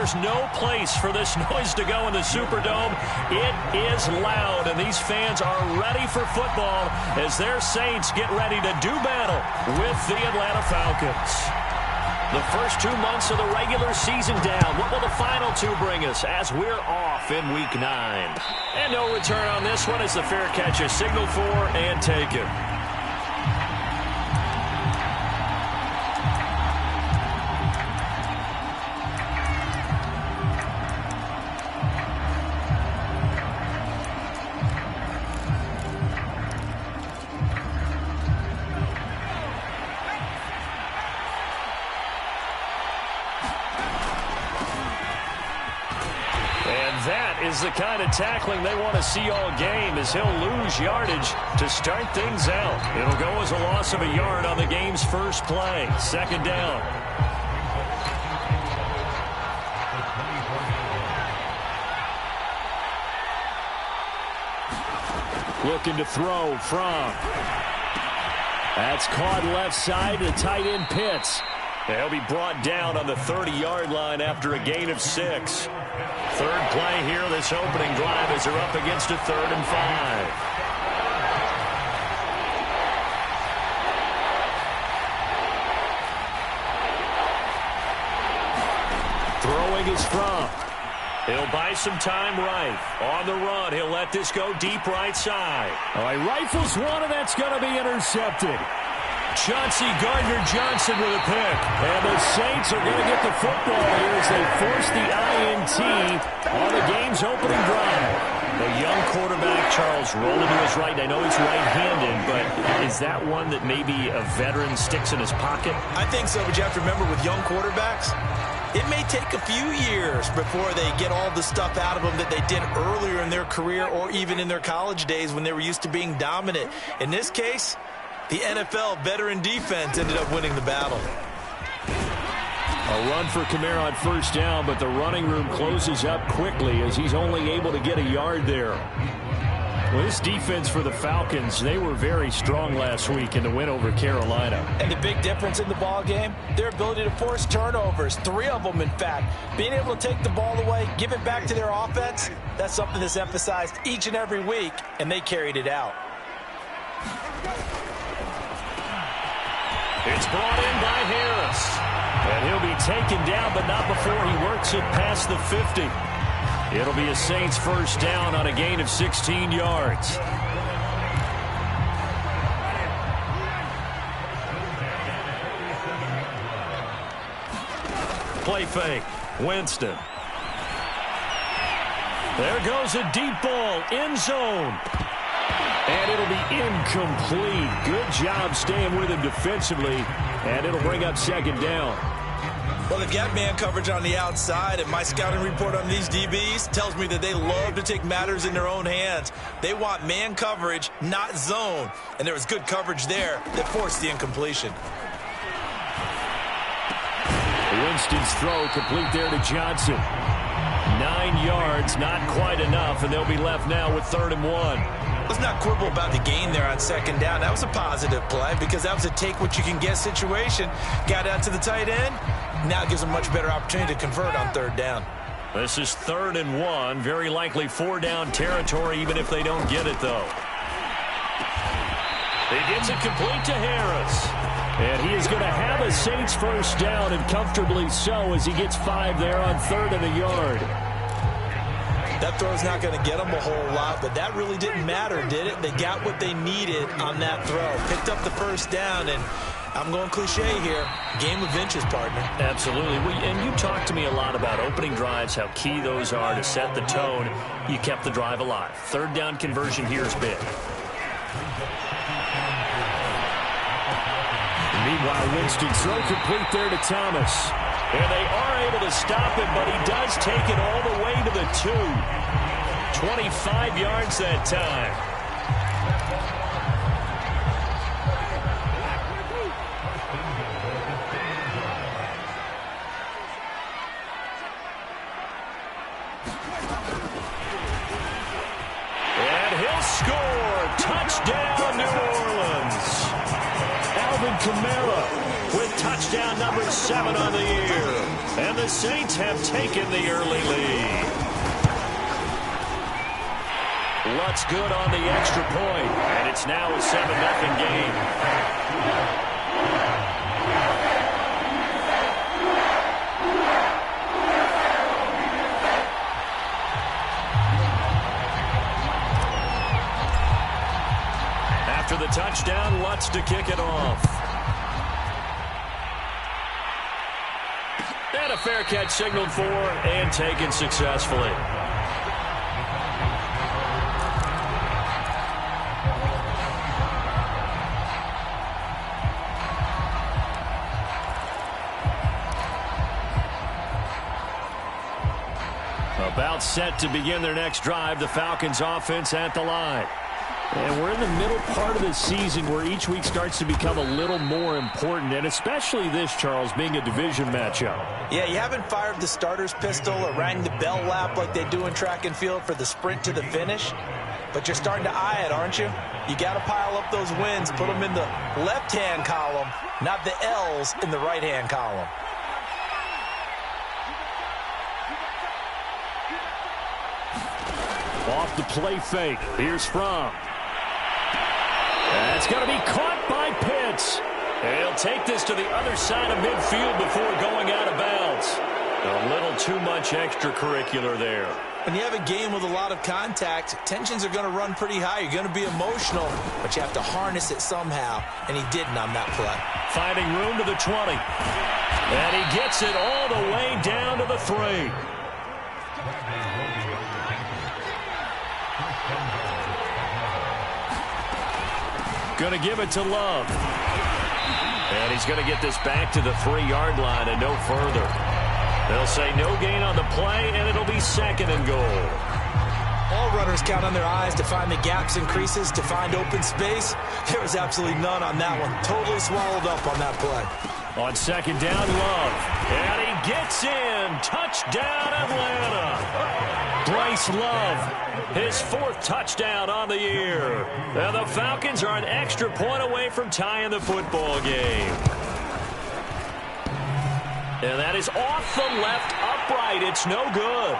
there's no place for this noise to go in the Superdome. It is loud, and these fans are ready for football as their Saints get ready to do battle with the Atlanta Falcons. The first 2 months of the regular season down. What will the final two bring us as we're off in Week 9? And no return on this one as the fair catch is signaled for and taken. Is the kind of tackling they want to see all game as he'll lose yardage to start things out. It'll go as a loss of a yard on the game's first play. Second down. Looking to throw from. That's caught left side to tight end Pitts. He'll be brought down on the 30-yard line after a gain of 6. Third play here, this opening drive as they're up against a 3rd and 5. Throwing is from. He'll buy some time right. On the run, he'll let this go deep right side. All right, rifles one, and that's going to be intercepted. Chauncey Gardner-Johnson with a pick. And the Saints are going to get the football here as they force the INT on the game's opening drive. The young quarterback, Charles, rolling to his right. I know he's right-handed, but is that one that maybe a veteran sticks in his pocket? I think so, but you have to remember with young quarterbacks, it may take a few years before they get all the stuff out of them that they did earlier in their career or even in their college days when they were used to being dominant. In this case, the NFL veteran defense ended up winning the battle. A run for Kamara on first down, but the running room closes up quickly as he's only able to get a yard there. Well, this defense for the Falcons, they were very strong last week in the win over Carolina. And the big difference in the ball game, their ability to force turnovers, 3 of them in fact. Being able to take the ball away, give it back to their offense, that's something that's emphasized each and every week, and they carried it out. It's brought in by Harris. And he'll be taken down, but not before he works it past the 50. It'll be a Saints first down on a gain of 16 yards. Play fake. Winston. There goes a deep ball. End zone. And it'll be incomplete. Good job staying with him defensively. And it'll bring up second down. Well, they've got man coverage on the outside, and my scouting report on these DBs tells me that they love to take matters in their own hands. They want man coverage, not zone. And there was good coverage there that forced the incompletion. Winston's throw complete there to Johnson. 9 yards, not quite enough, and they'll be left now with 3rd and 1. Let's not quibble about the gain there on second down. That was a positive play because that was a take-what-you-can-get situation. Got out to the tight end. Now it gives them a much better opportunity to convert on 3rd down. This is 3rd and 1. Very likely 4-down territory, even if they don't get it, though. He gets it complete to Harris. And he is going to have a Saints first down, and comfortably so, as he gets 5 there on 3rd and a yard. That throw's not going to get them a whole lot, but that really didn't matter, did it? They got what they needed on that throw. Picked up the first down, and I'm going cliche here. Game of inches, partner. Absolutely. And you talked to me a lot about opening drives, how key those are to set the tone. You kept the drive alive. 3rd down conversion here is big. Meanwhile, Winston's throw complete there to Thomas. And they are able to stop him, but he does take it all the way to the 2. 25 yards that time. And he'll score. Touchdown, New Orleans. Alvin Kamara with touchdown number 7 on the year. And the Saints have taken the early lead. Lutz good on the extra point, and it's now a 7-0 game. After the touchdown, Lutz to kick it off. And a fair catch signaled for and taken successfully. About set to begin their next drive, the Falcons offense at the line. And we're in the middle part of the season where each week starts to become a little more important, and especially this, Charles, being a division matchup. Yeah, you haven't fired the starter's pistol or rang the bell lap like they do in track and field for the sprint to the finish, but you're starting to eye it, aren't you? You got to pile up those wins, put them in the left-hand column, not the L's in the right-hand column. Off the play fake. Here's Fromm. That's going to be caught by Pitts. He'll take this to the other side of midfield before going out of bounds. A little too much extracurricular there. When you have a game with a lot of contact, tensions are going to run pretty high. You're going to be emotional, but you have to harness it somehow, and he didn't on that play. Finding room to the 20. And he gets it all the way down to the 3. Going to give it to Love. And he's going to get this back to the 3-yard line and no further. They'll say no gain on the play, and it'll be 2nd and goal. All runners count on their eyes to find the gaps and creases, to find open space. There was absolutely none on that one. Totally swallowed up on that play. On 2nd down, Love. And he gets in. Touchdown, Atlanta. Bryce Love, his 4th touchdown on the year. And the Falcons are an extra point away from tying the football game. And that is off the left upright. It's no good.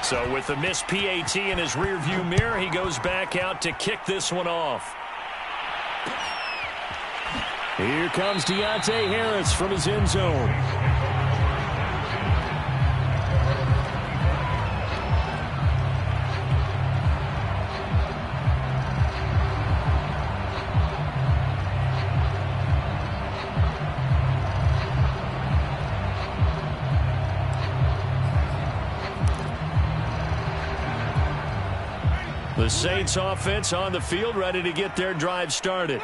So with the missed PAT in his rearview mirror, he goes back out to kick this one off. Here comes Deontay Harris from his end zone. The Saints offense on the field, ready to get their drive started.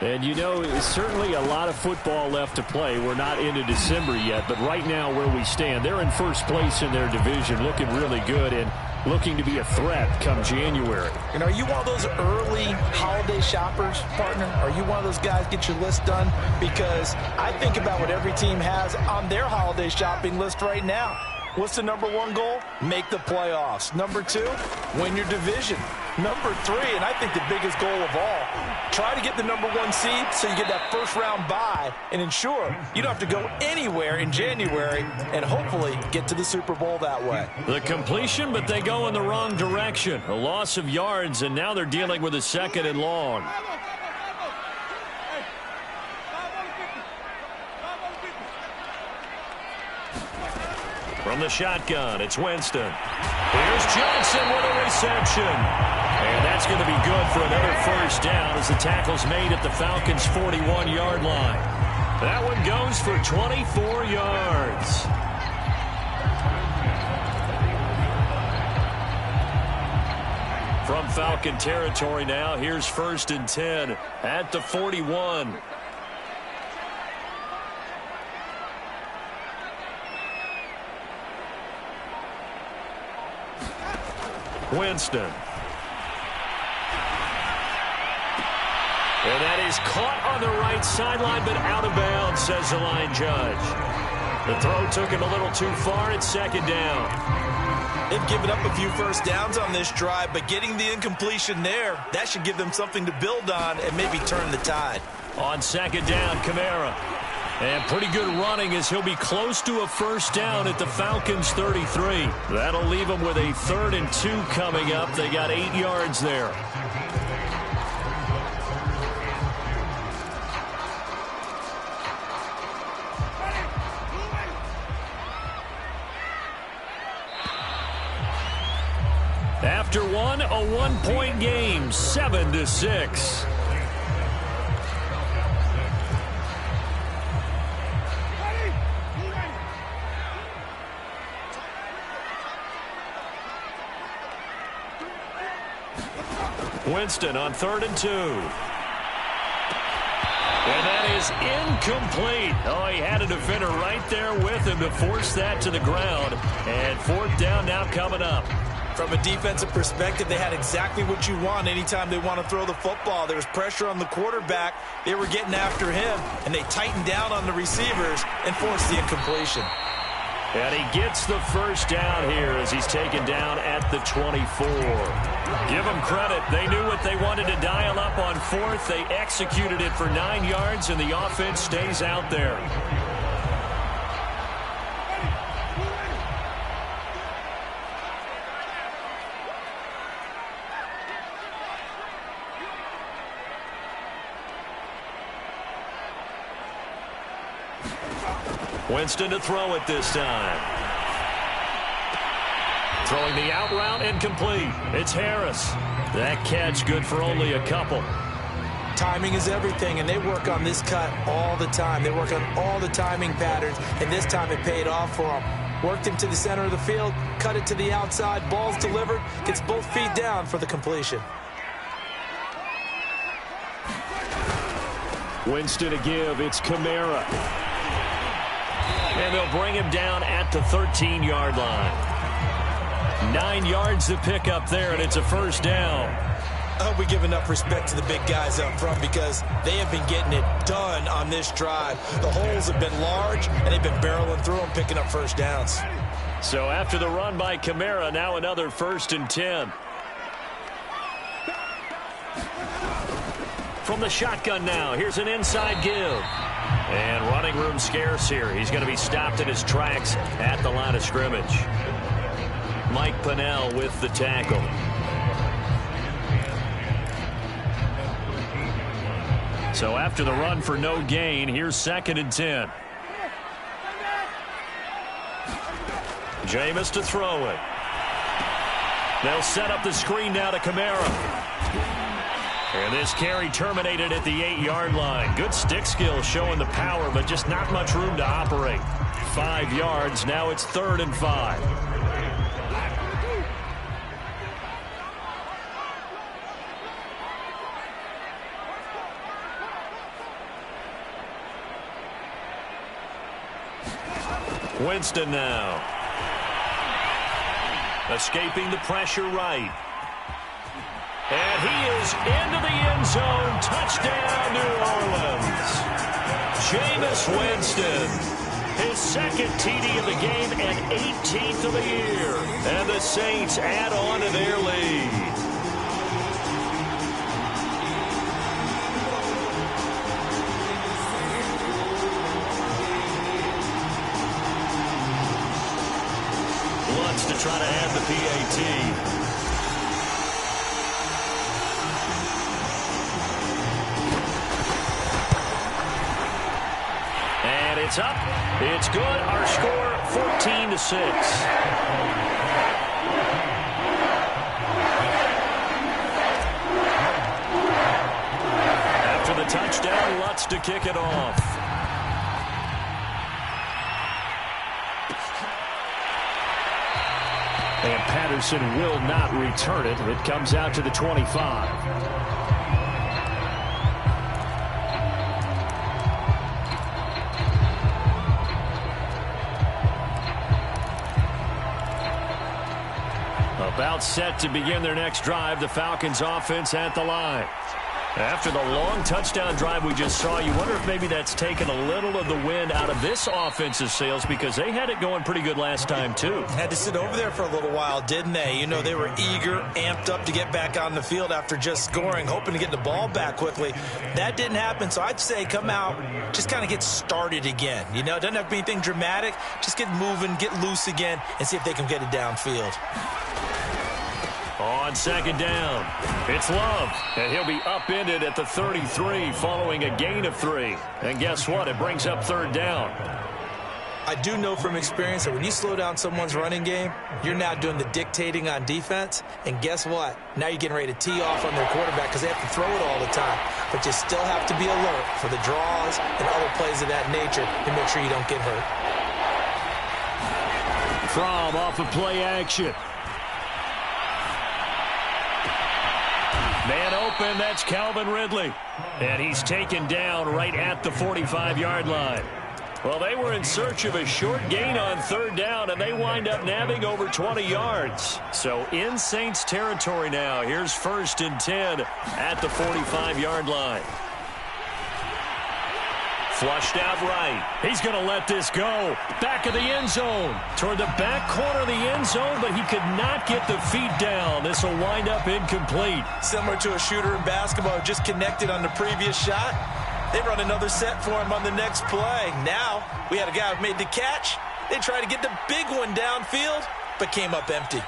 And you know, certainly a lot of football left to play. We're not into December yet, but right now where we stand, they're in first place in their division, looking really good and looking to be a threat come January. And are you one of those early holiday shoppers, partner? Are you one of those guys get your list done? Because I think about what every team has on their holiday shopping list right now. What's the #1 goal? Make the playoffs. #2, win your division. #3, and I think the biggest goal of all, try to get the #1 seed so you get that first-round bye and ensure you don't have to go anywhere in January and hopefully get to the Super Bowl that way. The completion, but they go in the wrong direction. A loss of yards, and now they're dealing with a 2nd and long. From the shotgun, it's Winston. Here's Johnson with a reception. And that's going to be good for another first down as the tackle's made at the Falcons' 41-yard line. That one goes for 24 yards. From Falcon territory now, here's 1st and 10 at the 41. Winston. And that is caught on the right sideline, but out of bounds, says the line judge. The throw took him a little too far. It's 2nd down. They've given up a few first downs on this drive, but getting the incompletion there, that should give them something to build on and maybe turn the tide. On second down, Kamara. And pretty good running as he'll be close to a first down at the Falcons' 33. That'll leave them with a 3rd and 2 coming up. They got 8 yards there. After one, a 1-point game, 7-6. Winston on 3rd and 2. And that is incomplete. Oh, he had a defender right there with him to force that to the ground. And 4th down now coming up. From a defensive perspective, they had exactly what you want anytime they want to throw the football. There was pressure on the quarterback. They were getting after him, and they tightened down on the receivers and forced the incompletion. And he gets the first down here as he's taken down at the 24. Give them credit. They knew what they wanted to dial up on 4th. They executed it for 9 yards, and the offense stays out there. Winston to throw it this time. Throwing the out route, incomplete. It's Harris. That catch good for only a couple. Timing is everything, and they work on this cut all the time. They work on all the timing patterns, and this time it paid off for them. Worked him to the center of the field, cut it to the outside, ball's delivered, gets both feet down for the completion. Winston to give, it's Kamara. And they'll bring him down at the 13-yard line. 9 yards to pick up there, and it's a first down. I hope we give enough respect to the big guys up front because they have been getting it done on this drive. The holes have been large, and they've been barreling through them, picking up first downs. So after the run by Kamara, now another 1st and 10. From the shotgun now, here's an inside give. And running room scarce here. He's going to be stopped in his tracks at the line of scrimmage. Mike Pennell with the tackle. So after the run for no gain, here's 2nd and 10. Jameis to throw it. They'll set up the screen now to Kamara. And this carry terminated at the 8-yard line. Good stick skill showing the power, but just not much room to operate. 5 yards. Now it's 3rd and 5. Winston now. Escaping the pressure right. And he is into the end zone. Touchdown, New Orleans. Jameis Winston. His 2nd TD of the game and 18th of the year. And the Saints add on to their lead. Lutz to try to add the PAT. It's up. It's good. Our score 14-6. After the touchdown, Lutz to kick it off. And Patterson will not return it. It comes out to the 25. About set to begin their next drive. The Falcons offense at the line. After the long touchdown drive we just saw, you wonder if maybe that's taken a little of the wind out of this offensive sails, because they had it going pretty good last time too. Had to sit over there for a little while, didn't they? You know, they were eager, amped up to get back on the field after just scoring, hoping to get the ball back quickly. That didn't happen, so I'd say come out, just kind of get started again. You know, it doesn't have to be anything dramatic. Just get moving, get loose again, and see if they can get it downfield. On second down, it's Love, and he'll be upended at the 33 following a gain of 3. And guess what? It brings up third down. I do know from experience that when you slow down someone's running game, you're now doing the dictating on defense. And guess what? Now you're getting ready to tee off on their quarterback because they have to throw it all the time. But you still have to be alert for the draws and other plays of that nature to make sure you don't get hurt. From off of play action. Man open, that's Calvin Ridley. And he's taken down right at the 45-yard line. Well, they were in search of a short gain on third down, and they wind up nabbing over 20 yards. So in Saints territory now. Here's 1st and 10 at the 45-yard line. Flushed out right. He's going to let this go. Back of the end zone. Toward the back corner of the end zone, but he could not get the feet down. This will wind up incomplete. Similar to a shooter in basketball who just connected on the previous shot. They run another set for him on the next play. Now, we had a guy who made the catch. They tried to get the big one downfield, but came up empty.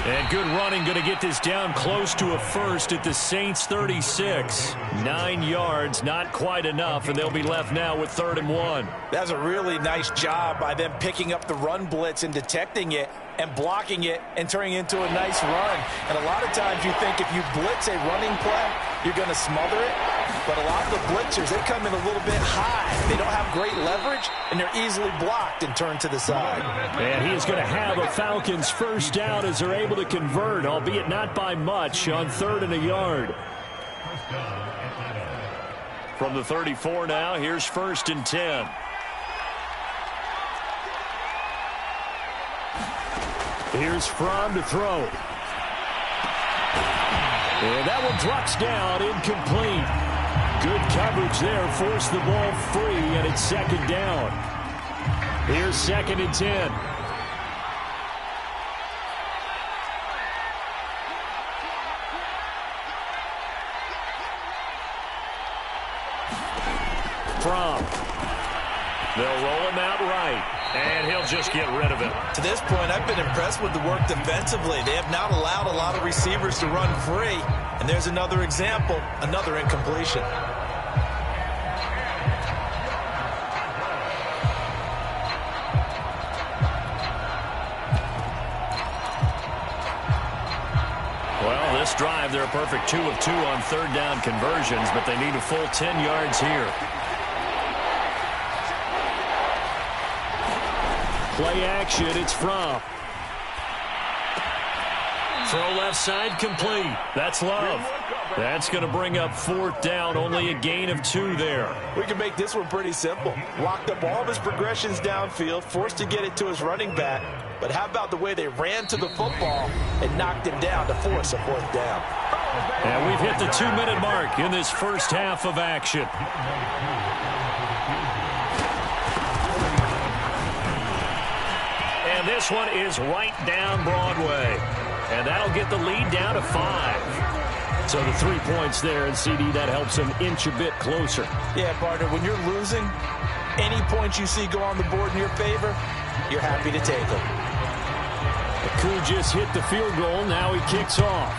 And good running, going to get this down close to a first at the Saints 36. 9 yards, not quite enough, and they'll be left now with 3rd and 1. That's a really nice job by them picking up the run blitz and detecting it and blocking it and turning it into a nice run. And a lot of times you think if you blitz a running play, you're going to smother it. But a lot of the blitzers, they come in a little bit high. They don't have great leverage, and they're easily blocked and turned to the side. And he is going to have a Falcons first down as they're able to convert, albeit not by much, on 3rd and a yard. From the 34 now, here's 1st and 10. Here's Fromm to throw. And that one drops down, incomplete. Good coverage there, forced the ball free, and it's 2nd down. Here's 2nd and 10. Fromm. They'll roll him out right, and he'll just get rid of it. To this point, I've been impressed with the work defensively. They have not allowed a lot of receivers to run free. And there's another example, another incompletion. Well, this drive, they're a perfect 2 of 2 on 3rd down conversions, but they need a full 10 yards here. Play action, it's Fromm. Throw left side complete. That's Love. That's going to bring up 4th down, only a gain of 2 there. We can make this one pretty simple. Locked up all of his progressions downfield, forced to get it to his running back. But how about the way they ran to the football and knocked him down to force a 4th down? And we've hit the 2-minute mark in this first half of action. And this one is right down Broadway. And that'll get the lead down to 5. So the 3 points there, and CD, that helps them inch a bit closer. Yeah, partner, when you're losing, any points you see go on the board in your favor, you're happy to take them. Koo just hit the field goal. Now he kicks off.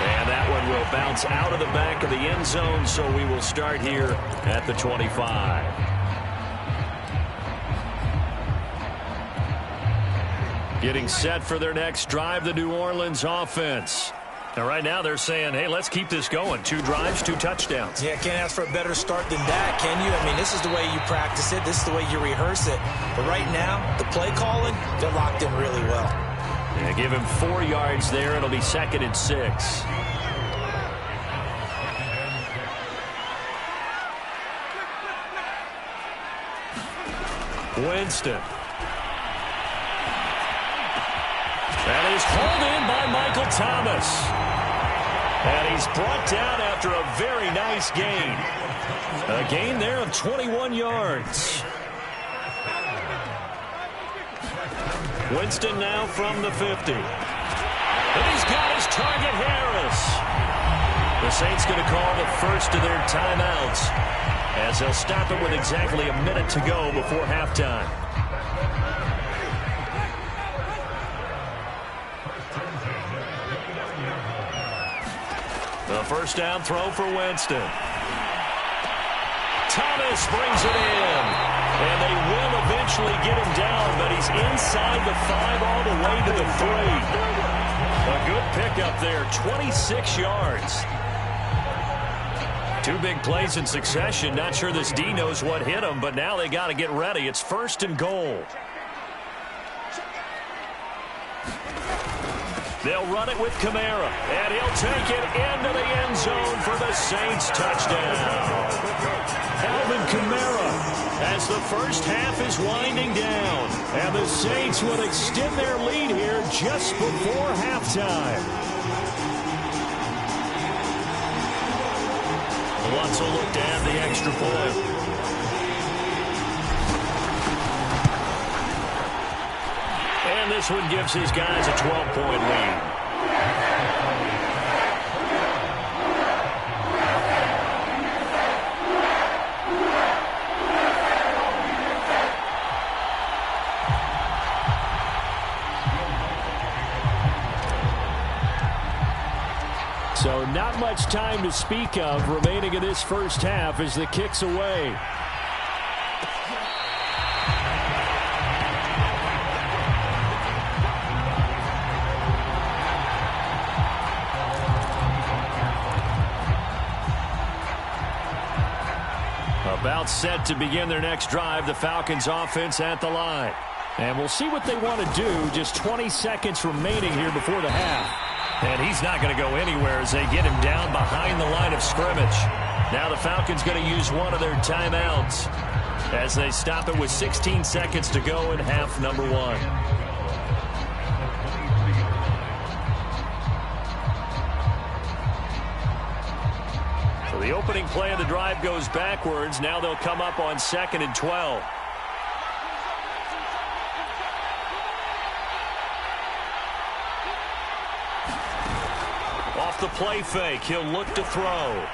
And that one will bounce out of the back of the end zone, so we will start here at the 25. Getting set for their next drive, the New Orleans offense. And right now they're saying, hey, let's keep this going. 2 drives, 2 touchdowns. Yeah, can't ask for a better start than that, can you? I mean, this is the way you practice it. This is the way you rehearse it. But right now, the play calling, they're locked in really well. Yeah, give him 4 yards there. It'll be 2nd and 6. Winston. That is hauled in by Michael Thomas. And he's brought down after a very nice gain. A gain there of 21 yards. Winston now from the 50. And he's got his target, Harris. The Saints going to call the first of their timeouts as they'll stop it with exactly a minute to go before halftime. The first down throw for Winston. Thomas brings it in. And they will eventually get him down, but he's inside the 5 all the way to the 3. A good pickup there, 26 yards. 2 big plays in succession. Not sure this D knows what hit him, but now they got to get ready. It's 1st and goal. They'll run it with Kamara, and he'll take it into the end zone for the Saints touchdown. Alvin Kamara as the first half is winding down, and the Saints will extend their lead here just before halftime. Lutz will look to add the extra point. And this one gives his guys a 12-point lead. So not much time to speak of remaining in this first half as the kick's away. About set to begin their next drive, the Falcons offense at the line. And we'll see what they want to do. Just 20 seconds remaining here before the half. And he's not going to go anywhere as they get him down behind the line of scrimmage. Now the Falcons going to use one of their timeouts as they stop it with 16 seconds to go in half number 1. The opening play of the drive goes backwards. Now they'll come up on 2nd and 12. Off the play fake, he'll look to throw.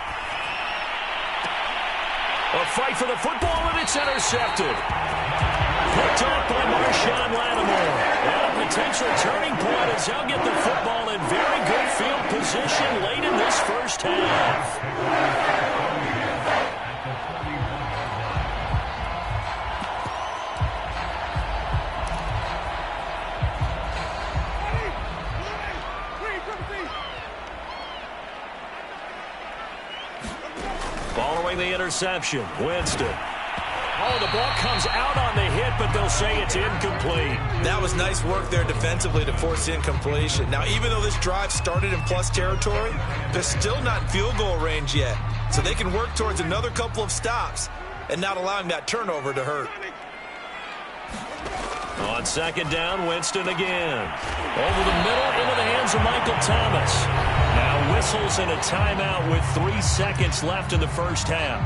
A fight for the football, and it's intercepted. Picked off by Marshawn Lattimore. And a potential turning point as he'll get the football in very good field position late in this first half. Following the interception, Winston. Oh, the ball comes out on the hit, but they'll say it's incomplete. That was nice work there defensively to force incompletion. Now, even though this drive started in plus territory, they're still not in field goal range yet. So they can work towards another couple of stops and not allowing that turnover to hurt. On 2nd down, Winston again. Over the middle into the hands of Michael Thomas. Now whistles in a timeout with 3 seconds left in the first half.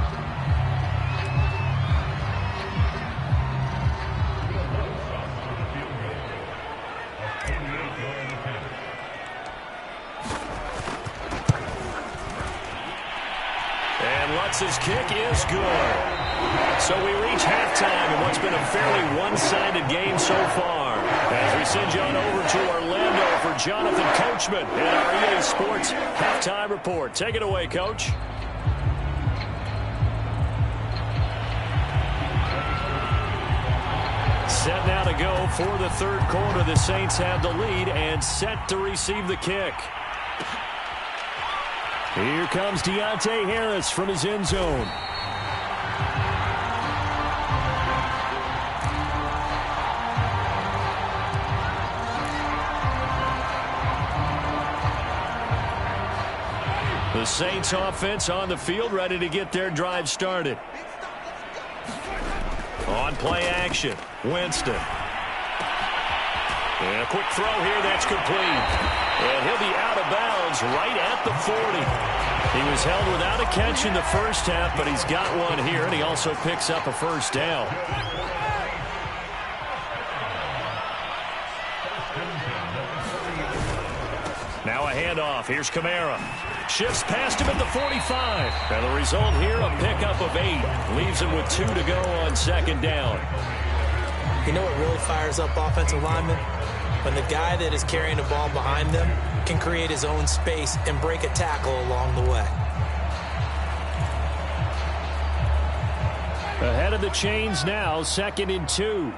And Lutz's kick is good. So we reach halftime in what's been a fairly one-sided game so far. As we send you on over to Orlando for Jonathan Coachman in our EA Sports Halftime Report. Take it away, Coach. Set now to go for the 3rd quarter. The Saints have the lead and set to receive the kick. Here comes Deontay Harris from his end zone. The Saints offense on the field, ready to get their drive started. On play action, Winston. And a quick throw here, that's complete. And he'll be out of bounds right at the 40. He was held without a catch in the first half, but he's got one here, and he also picks up a first down. Now a handoff. Here's Kamara. Shifts past him at the 45. And the result here, a pickup of 8. Leaves him with 2 to go on second down. You know what really fires up offensive linemen? When the guy that is carrying the ball behind them can create his own space and break a tackle along the way. Ahead of the chains now, 2nd and 2.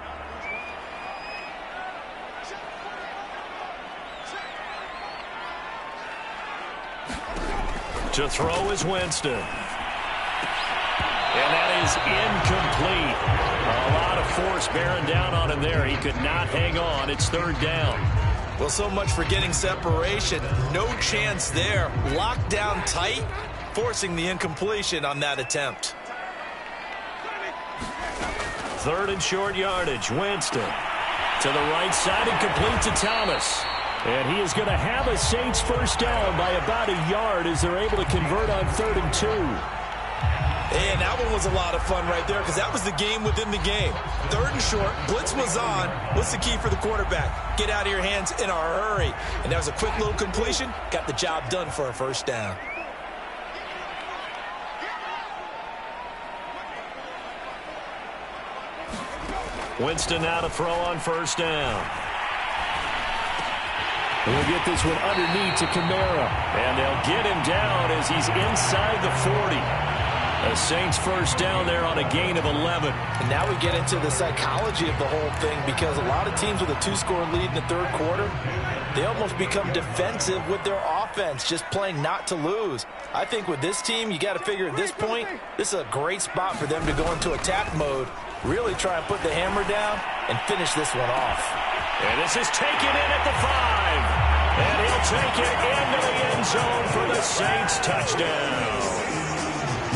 To throw is Winston. And that is incomplete. A lot of force bearing down on him there. He could not hang on. It's 3rd down. Well, so much for getting separation. No chance there. Locked down tight, forcing the incompletion on that attempt. 3rd and short yardage. Winston to the right side and complete to Thomas. And he is going to have a Saints first down by about a yard as they're able to convert on 3rd and 2. And that one was a lot of fun right there because that was the game within the game. 3rd and short, blitz was on. What's the key for the quarterback? Get out of your hands in a hurry. And that was a quick little completion. Got the job done for a first down. Winston now to throw on first down. We'll get this one underneath to Kamara. And they'll get him down as he's inside the 40. The Saints first down there on a gain of 11. And now we get into the psychology of the whole thing because a lot of teams with a 2-score lead in the 3rd quarter, they almost become defensive with their offense, just playing not to lose. I think with this team, you got to figure at this point, this is a great spot for them to go into attack mode, really try and put the hammer down and finish this one off. And this is taken in at the 5. And he'll take it into the end zone for the Saints touchdown.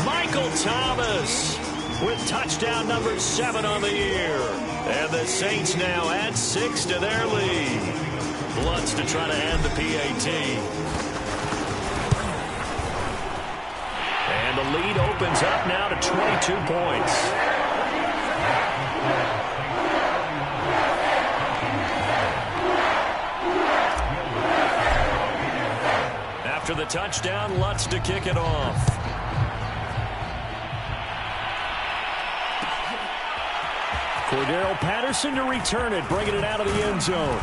Michael Thomas with touchdown number 7 on the year. And the Saints now add 6 to their lead. Lutz to try to end the PAT. And the lead opens up now to 22 points. After the touchdown, Lutz to kick it off. Cordero Patterson to return it, bringing it out of the end zone.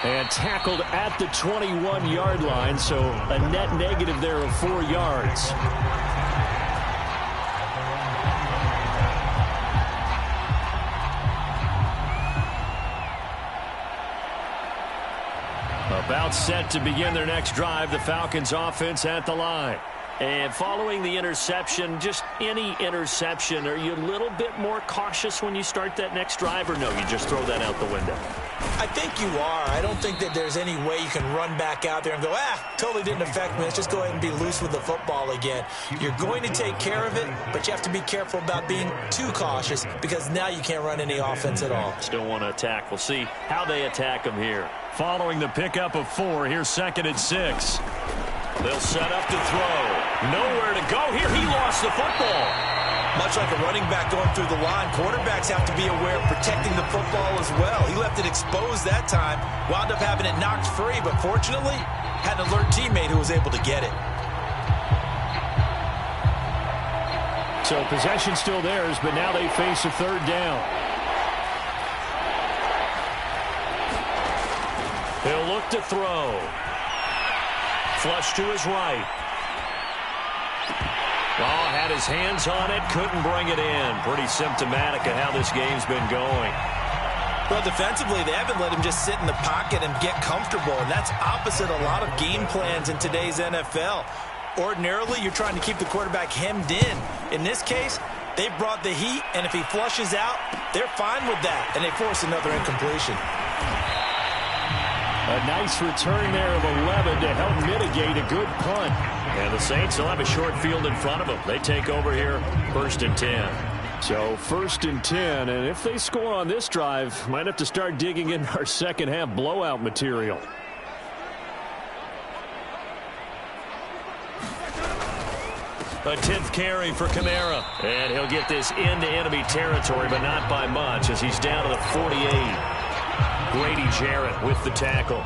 And tackled at the 21-yard line, so a net negative there of 4 yards. About set to begin their next drive, the Falcons offense at the line. And following the interception, just any interception, are you a little bit more cautious when you start that next drive, or no, you just throw that out the window? I think you are. I don't think that there's any way you can run back out there and go, totally didn't affect me. Let's just go ahead and be loose with the football again. You're going to take care of it, but you have to be careful about being too cautious because now you can't run any offense at all. Still want to attack. We'll see how they attack them here. Following the pickup of 4, here's 2nd and 6. They'll set up to throw. Nowhere to go here. He lost the football. Much like a running back going through the line, quarterbacks have to be aware of protecting the football as well. He left it exposed that time, wound up having it knocked free, but fortunately, had an alert teammate who was able to get it. So possession still theirs, but now they face a 3rd down. He'll look to throw. Flush to his right. Oh, had his hands on it, couldn't bring it in. Pretty symptomatic of how this game's been going. Well, defensively, they haven't let him just sit in the pocket and get comfortable, and that's opposite a lot of game plans in today's NFL. Ordinarily, you're trying to keep the quarterback hemmed in. In this case, they brought the heat, and if he flushes out, they're fine with that, and they force another incompletion. A nice return there of 11 to help mitigate a good punt. And the Saints will have a short field in front of them. They take over here, 1st and 10. So 1st and 10, and if they score on this drive, might have to start digging in our second half blowout material. A 10th carry for Kamara. And he'll get this into enemy territory, but not by much as he's down to the 48. Grady Jarrett with the tackle.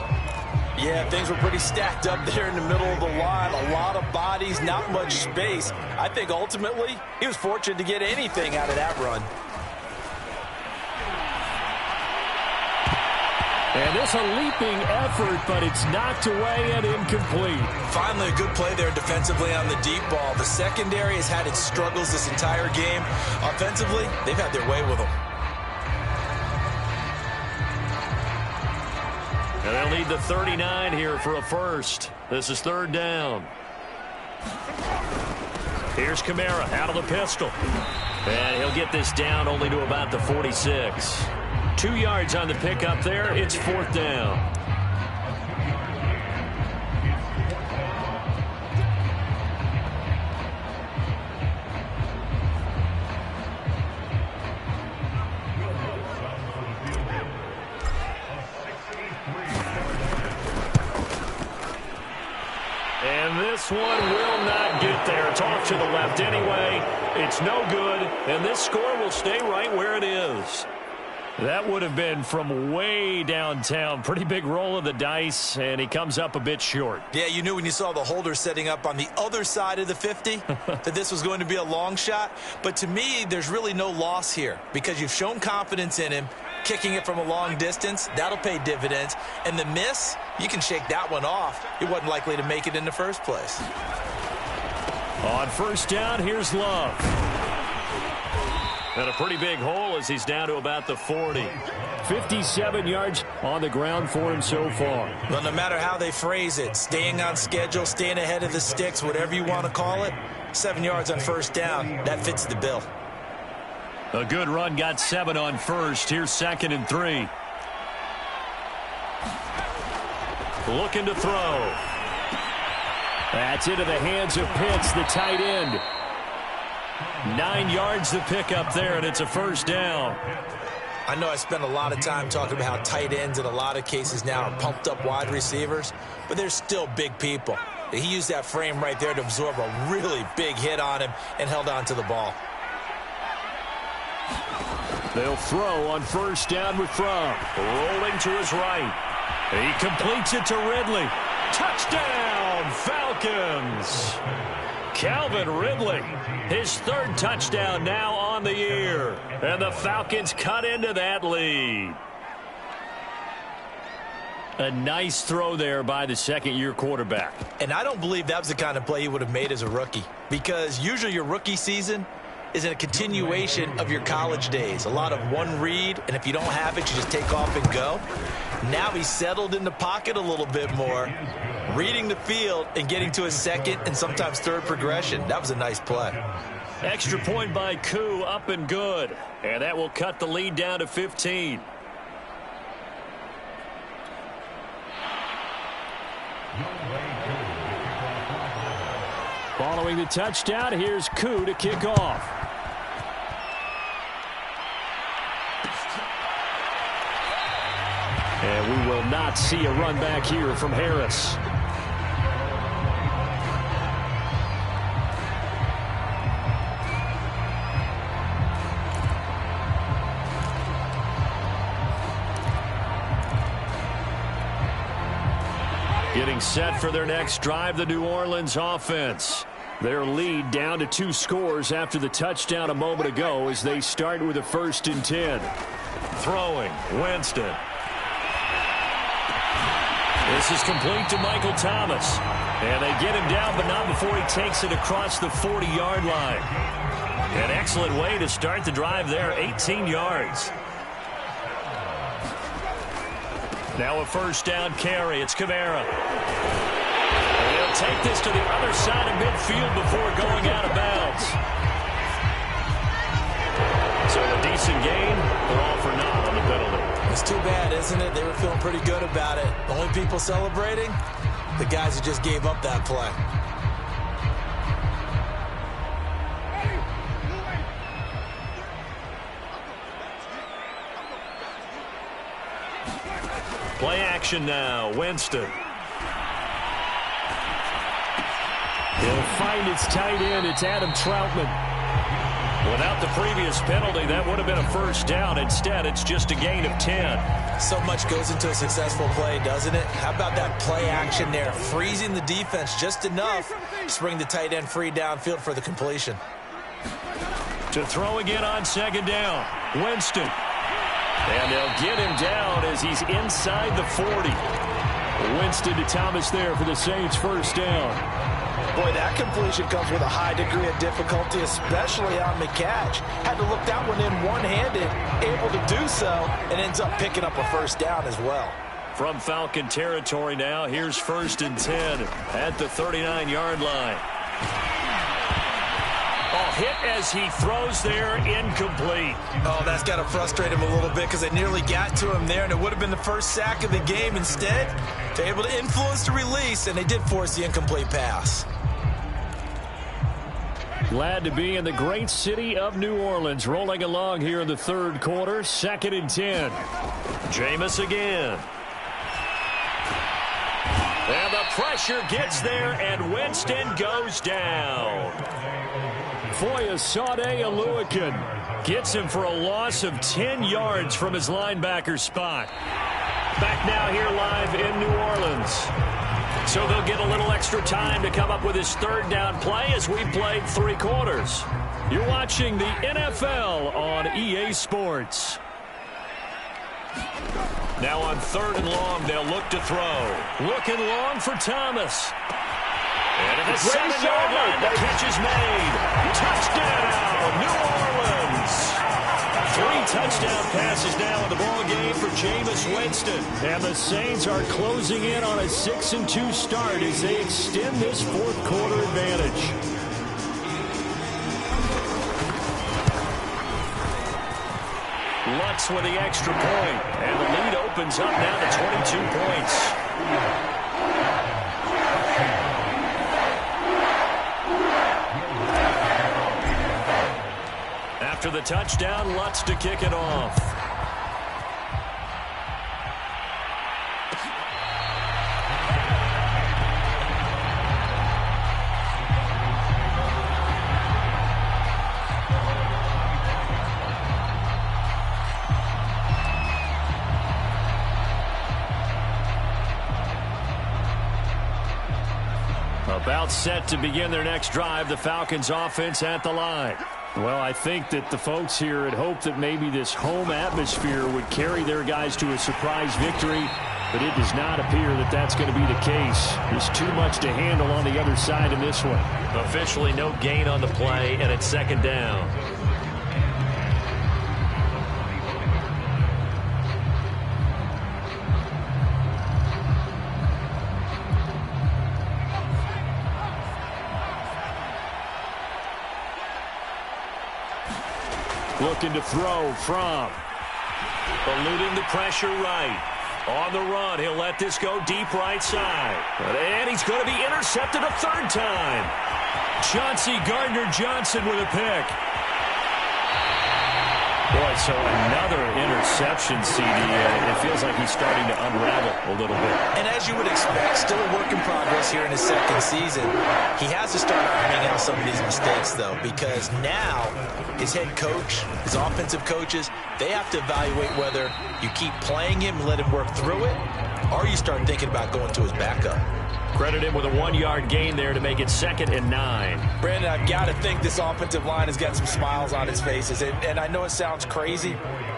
Yeah, things were pretty stacked up there in the middle of the line. A lot of bodies, not much space. I think ultimately he was fortunate to get anything out of that run. And this a leaping effort, but it's knocked away and incomplete. Finally a good play there defensively on the deep ball. The secondary has had its struggles this entire game. Offensively, they've had their way with them. And they'll need the 39 here for a first. This is 3rd down. Here's Kamara out of the pistol. And he'll get this down only to about the 46. 2 yards on the pickup there. It's 4th down. And this one will not get there. It's off to the left anyway. It's no good, and this score will stay right where it is. That would have been from way downtown. Pretty big roll of the dice, and he comes up a bit short. Yeah, you knew when you saw the holder setting up on the other side of the 50 that this was going to be a long shot. But to me, there's really no loss here because you've shown confidence in him. Kicking it from a long distance, that'll pay dividends. And the miss, you can shake that one off. He wasn't likely to make it in the first place. On 1st down, here's Love. And a pretty big hole as he's down to about the 40. 57 yards on the ground for him so far. Well, no matter how they phrase it, staying on schedule, staying ahead of the sticks, whatever you want to call it, 7 yards on 1st down, that fits the bill. A good run got 7 on 1st. Here's 2nd and 3. Looking to throw. That's into the hands of Pitts, the tight end. 9 yards to pick up there, and it's a 1st down. I know I spent a lot of time talking about how tight ends in a lot of cases now are pumped up wide receivers, but they're still big people. He used that frame right there to absorb a really big hit on him and held on to the ball. They'll throw on 1st down with Fromm. Rolling to his right. He completes it to Ridley. Touchdown, Falcons! Calvin Ridley, his 3rd touchdown now on the year. And the Falcons cut into that lead. A nice throw there by the 2nd-year quarterback. And I don't believe that was the kind of play he would have made as a rookie. Because usually your rookie season is a continuation of your college days. A lot of one read, and if you don't have it, you just take off and go. Now he's settled in the pocket a little bit more, reading the field and getting to his 2nd and sometimes 3rd progression. That was a nice play. Extra point by Koo, up and good. And that will cut the lead down to 15. Following the touchdown, here's Koo to kick off. And we will not see a run back here from Harris. Getting set for their next drive, the New Orleans offense. Their lead down to 2 scores after the touchdown a moment ago as they start with a 1st and 10. Throwing, Winston. This is complete to Michael Thomas. And they get him down, but not before he takes it across the 40-yard line. An excellent way to start the drive there, 18 yards. Now a 1st down carry. It's Kamara. And he'll take this to the other side of midfield before going out of bounds. So a decent game, but all for naught on the penalty. It's too bad, isn't it? They were feeling pretty good about it. The only people celebrating, the guys who just gave up that play. Play action now. Winston. He'll find its tight end. It's Adam Troutman. Without the previous penalty, that would have been a first down. Instead, it's just a gain of 10. So much goes into a successful play, doesn't it? How about that play action there? Freezing the defense just enough to bring the tight end free downfield for the completion. To throw again on second down. Winston. And they'll get him down as he's inside the 40. Winston to Thomas there for the Saints' first down. Boy, that completion comes with a high degree of difficulty, especially on the catch. Had to look that one in one-handed, able to do so, and ends up picking up a first down as well. From Falcon territory now, here's 1st and 10 at the 39-yard line. Oh, hit as he throws there, incomplete. Oh, that's got to frustrate him a little bit because they nearly got to him there, and it would have been the first sack of the game. Instead, they're able to influence the release, and they did force the incomplete pass. Glad to be in the great city of New Orleans, rolling along here in the third quarter. 2nd and 10. Jameis again. And the pressure gets there, and Winston goes down. Foyesade Oluokun gets him for a loss of 10 yards from his linebacker spot. Back now here live in New Orleans. So they'll get a little extra time to come up with his third down play as we played 3 quarters. You're watching the NFL on EA Sports. Now on 3rd and long, they'll look to throw. Looking long for Thomas. And at the 7-yard line, the catch is made. Touchdown, New Orleans. 3 touchdown passes now in the ball game for Jameis Winston. And the Saints are closing in on a 6-2 start as they extend this 4th quarter advantage. Lutz with the extra point. And the lead opens up now to 22 points. After the touchdown, Lutz to kick it off. About set to begin their next drive, the Falcons offense at the line. Well, I think that the folks here had hoped that maybe this home atmosphere would carry their guys to a surprise victory, but it does not appear that that's going to be the case. There's too much to handle on the other side in this one. Officially no gain on the play, and it's 2nd down. Looking to throw from. Eluding the pressure right. On the run, he'll let this go deep right side. And he's going to be intercepted a 3rd time. Chauncey Gardner-Johnson with a pick. Boy, so another interception, CD. It feels like he's starting to unravel a little bit. And as you would expect, still a work in progress here in his 2nd season. He has to start ironing out some of these mistakes, though, because now his head coach, his offensive coaches, they have to evaluate whether you keep playing him and let him work through it, or you start thinking about going to his backup. Credit him with a 1-yard gain there to make it 2nd and 9. Brandon, I've got to think this offensive line has got some smiles on its faces. And I know it sounds crazy,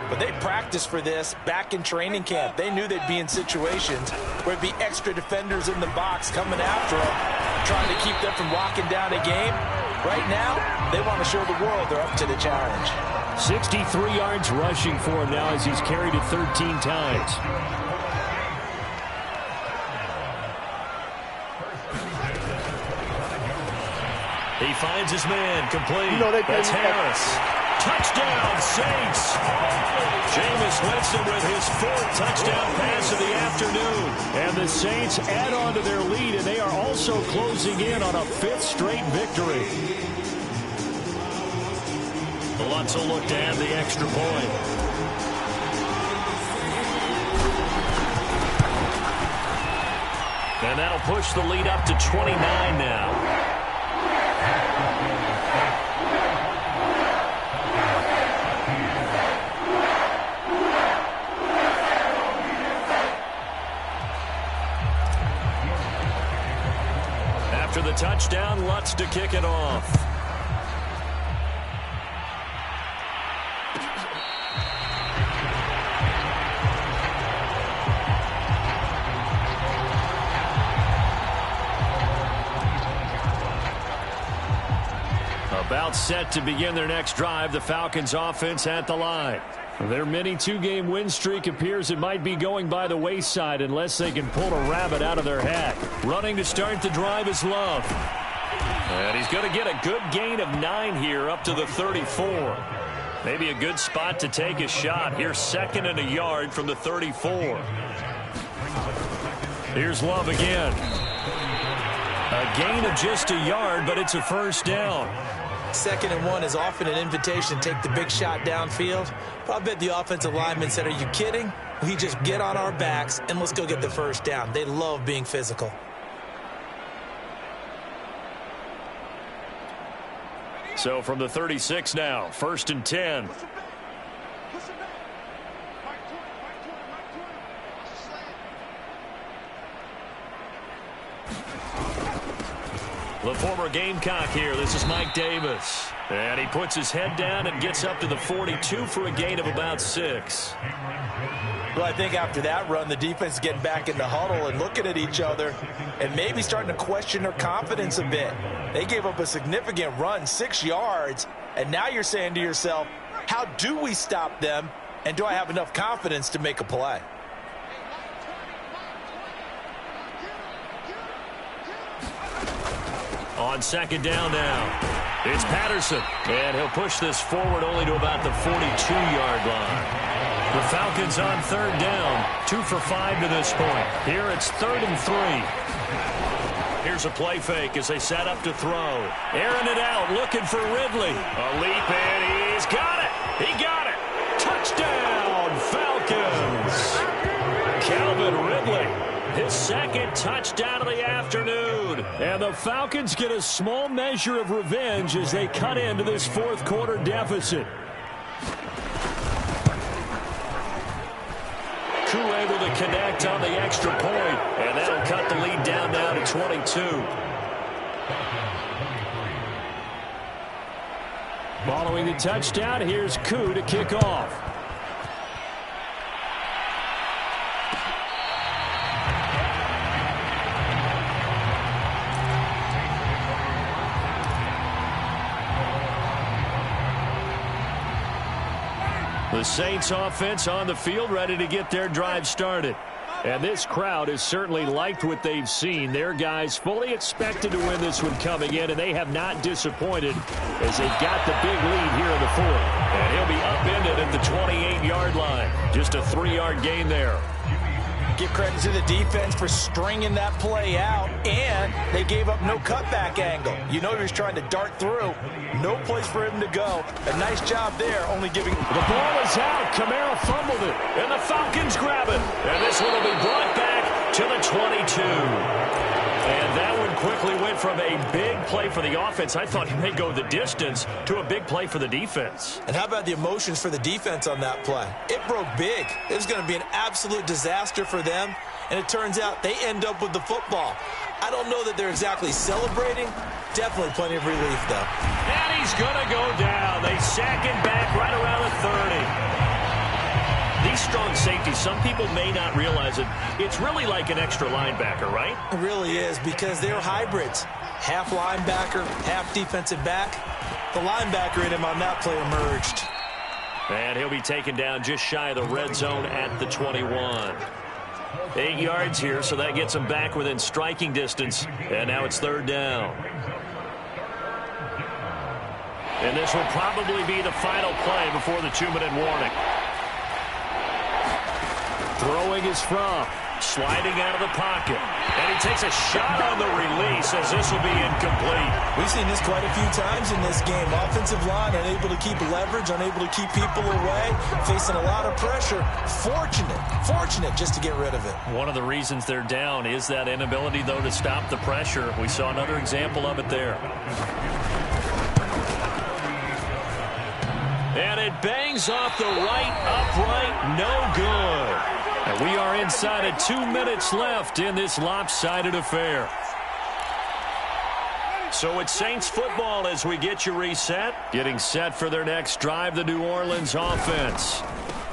but they practiced for this back in training camp. They knew they'd be in situations where there'd be extra defenders in the box coming after them, trying to keep them from locking down a game. Right now, they want to show the world they're up to the challenge. 63 yards rushing for him now as he's carried it 13 times. He finds his man, complete. That's Harris. Touchdown, Saints. Jameis Winston with his 4th touchdown pass of the afternoon. And the Saints add on to their lead, and they are also closing in on a 5th straight victory. Lutz will look to add the extra point. And that'll push the lead up to 29 now. After the touchdown, Lutz to kick it off. About set to begin their next drive, the Falcons offense at the line. Their mini two-game win streak appears it might be going by the wayside unless they can pull a rabbit out of their hat. Running to start the drive is Love. And he's going to get a good gain of 9 here up to the 34. Maybe a good spot to take a shot. Here's 2nd and a yard from the 34. Here's Love again. A gain of just a yard, but it's a first down. 2nd and 1 is often an invitation to take the big shot downfield. But I bet the offensive lineman said, are you kidding? We just get on our backs and let's go get the first down. They love being physical. So from the 36 now, 1st and 10. The former Gamecock here. This is Mike Davis. And he puts his head down and gets up to the 42 for a gain of about 6. Well, I think after that run, the defense is getting back in the huddle and looking at each other and maybe starting to question their confidence a bit. They gave up a significant run, 6 yards, and now you're saying to yourself, how do we stop them, and do I have enough confidence to make a play? On 2nd down now, it's Patterson, and he'll push this forward only to about the 42-yard line. The Falcons on 3rd down, 2 for 5 to this point. Here it's 3rd and 3. Here's a play fake as they set up to throw. Airing it out, looking for Ridley. A leap, and he's got it. He got it. Touchdown, Falcons. Calvin Ridley. His 2nd touchdown of the afternoon. And the Falcons get a small measure of revenge as they cut into this 4th quarter deficit. Koo able to connect on the extra point, and that'll cut the lead down now to 22. Following the touchdown, here's Koo to kick off. The Saints offense on the field ready to get their drive started. And this crowd has certainly liked what they've seen. Their guys fully expected to win this one coming in, and they have not disappointed as they got the big lead here in the 4th. And he'll be upended at the 28-yard line. Just a 3-yard gain there. Give credit to the defense for stringing that play out, and they gave up no cutback angle. You know he was trying to dart through. No place for him to go. A nice job there, only giving... The ball is out. Kamara fumbled it, and the Falcons grab it. And this one will be brought back to the 22. And that one quickly went from a big play for the offense. I thought he may go the distance to a big play for the defense. And how about the emotions for the defense on that play? It broke big. It was going to be an absolute disaster for them, and it turns out they end up with the football. I don't know that they're exactly celebrating. Definitely plenty of relief, though. And he's going to go down. They sack him back right around the 30. These strong safeties, some people may not realize it. It's really like an extra linebacker, right? It really is, because they're hybrids. Half linebacker, half defensive back. The linebacker in him on that play emerged. And he'll be taken down just shy of the red zone at the 21. 8 yards here, so that gets him back within striking distance. And now it's 3rd down. And this will probably be the final play before the 2-minute warning. Throwing is from Sliding out of the pocket. And he takes a shot on the release as this will be incomplete. We've seen this quite a few times in this game. Offensive line unable to keep leverage, unable to keep people away, facing a lot of pressure. Fortunate just to get rid of it. One of the reasons they're down is that inability, though, to stop the pressure. We saw another example of it there. And it bangs off the right upright. No good. And we are inside of 2 minutes left in this lopsided affair. So it's Saints football as we get you reset. Getting set for their next drive, the New Orleans offense.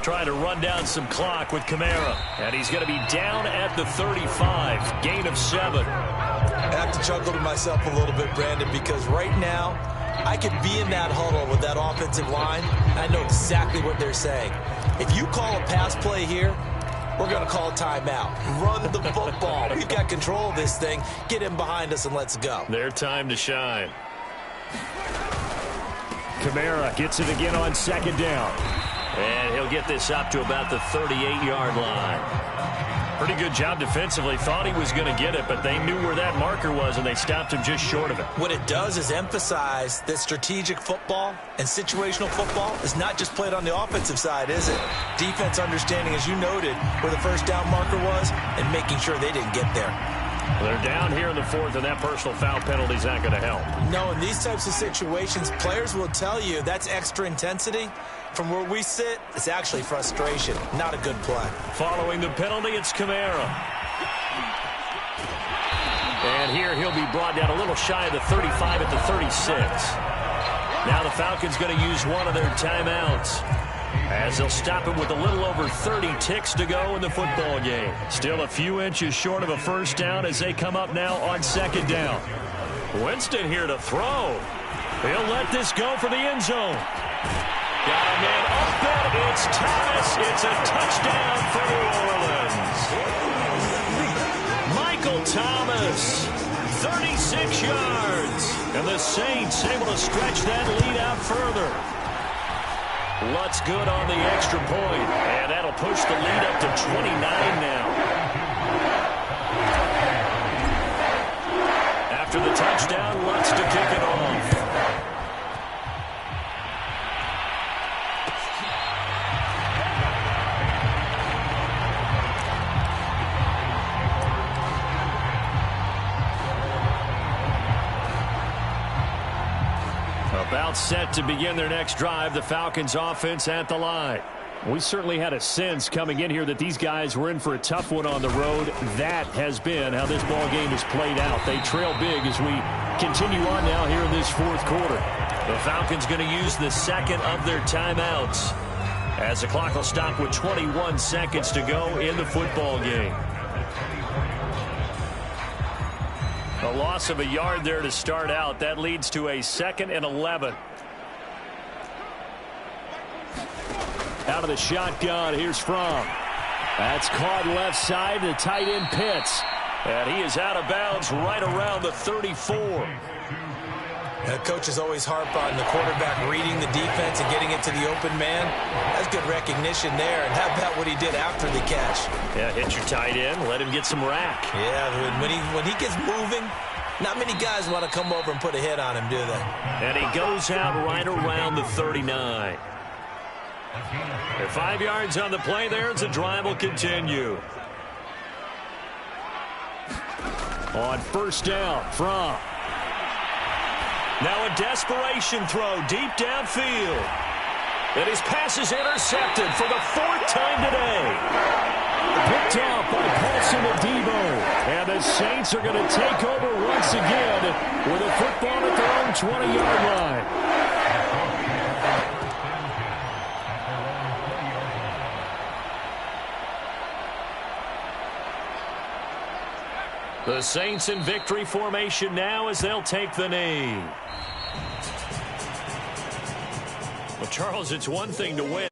Trying to run down some clock with Kamara. And he's going to be down at the 35. Gain of 7. I have to chuckle to myself a little bit, Brandon, because right now I could be in that huddle with that offensive line. I know exactly what they're saying. If you call a pass play here, we're going to call a timeout. Run the football. We've got control of this thing. Get in behind us and let's go. Their time to shine. Kamara gets it again on second down. And he'll get this up to about the 38-yard line. Pretty good job defensively. Thought he was going to get it, but they knew where that marker was, and they stopped him just short of it. What it does is emphasize that strategic football and situational football is not just played on the offensive side, is it? Defense understanding, as you noted, where the first down marker was and making sure they didn't get there. They're down here in the fourth, and that personal foul penalty is not going to help. No, in these types of situations, players will tell you that's extra intensity. From where we sit, it's actually frustration. Not a good play. Following the penalty, it's Kamara. And here he'll be brought down a little shy of the 35 at the 36. Now the Falcons going to use one of their timeouts, as they'll stop him with a little over 30 ticks to go in the football game. Still a few inches short of a first down as they come up now on second down. Winston here to throw. He'll let this go for the end zone. Got a man up there. It's Thomas. It's a touchdown for New Orleans. Michael Thomas, 36 yards. And the Saints able to stretch that lead out further. Lutz good on the extra point, and that'll push the lead up to 29 now. After the touchdown, Lutz to kick it off. About set to begin their next drive, the Falcons offense at the line. We certainly had a sense coming in here that these guys were in for a tough one on the road. That has been how this ball game has played out. They trail big as we continue on now here in this fourth quarter. The Falcons going to use the second of their timeouts, as the clock will stop with 21 seconds to go in the football game. A loss of a yard there to start out. That leads to a 2nd and 11. Out of the shotgun, here's Fromm. That's caught left side, the tight end Pitts. And he is out of bounds right around the 34. Coaches always harp on the quarterback reading the defense and getting it to the open man. That's good recognition there. And how about what he did after the catch? Yeah, hit your tight end, let him get some rack. Yeah, when he gets moving, not many guys want to come over and put a hit on him, do they? And he goes out right around the 39. And 5 yards on the play there as the drive will continue. On first down, Fromm. Now a desperation throw deep downfield. And his pass is intercepted for the 4th time today. Picked off by Paulson Adebo. And the Saints are going to take over once again with a football at their own 20-yard line. The Saints in victory formation now as they'll take the knee. Well, Charles, it's one thing to win.